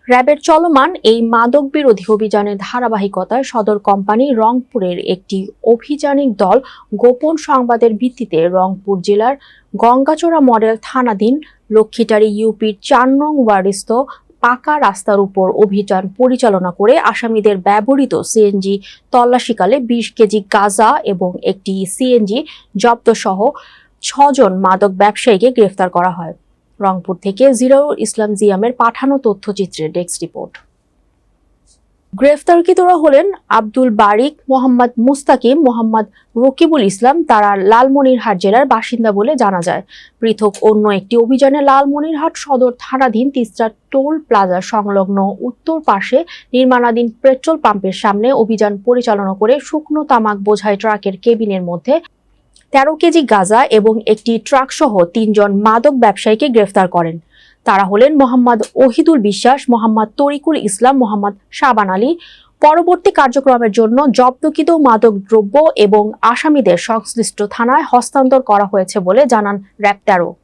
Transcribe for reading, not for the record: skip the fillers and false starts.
র্যাবের চলমান এই মাদক বিরোধী অভিযানের ধারাবাহিকতায় সদর কোম্পানি রংপুরের একটি অভিযানিক দল গোপন সংবাদের ভিত্তিতে রংপুর জেলার গঙ্গাচড়া মডেল থানাধীন লক্ষ্মীটারি ইউপির ৪ নং ওয়ার্ডস্থ পাকা রাস্তার উপর অভিযান পরিচালনা করে আসামিদের ব্যবহৃত সিএনজি তল্লাশিকালে ২০ কেজি গাঁজা এবং একটি সিএনজি জব্দসহ ৬ জন মাদক ব্যবসায়ীকে গ্রেফতার করা হয়। রংপুর থেকে জিরাউল ইসলাম জিয়ামের পাঠানো তথ্যচিত্রের ডেস্ক রিপোর্ট। গ্রেফতারকৃতরা হলেন আব্দুল বারিক, মোহাম্মদ মুস্তাকিম, মোহাম্মদ রকিবুল ইসলাম। তারা লালমনিরহাট জেলার বাসিন্দা বলে জানা যায়। পৃথক অন্য একটি অভিযানে লালমনিরহাট সদর থানাধীন তিস্তা টোল প্লাজা সংলগ্ন উত্তর পাশে নির্মাণাধীন পেট্রোল পাম্পের সামনে অভিযান পরিচালনা করে শুকনো তামাক বোঝাই ট্রাকের কেবিনের মধ্যে ১৩ কেজি গাঁজা এবং একটি ট্রাকসহ ৩ জন মাদক ব্যবসায়ীকে গ্রেফতার করেন। তারা হলেন মোহাম্মদ ওহিদুল বিশ্বাস, মোহাম্মদ তরিকুল ইসলাম, মোহাম্মদ শাবান আলী। পরবর্তী কার্যক্রমের জন্য জব্দকৃত মাদক দ্রব্য এবং আসামিদের সংশ্লিষ্ট থানায় হস্তান্তর করা হয়েছে বলে জানান র্যাব ১৩।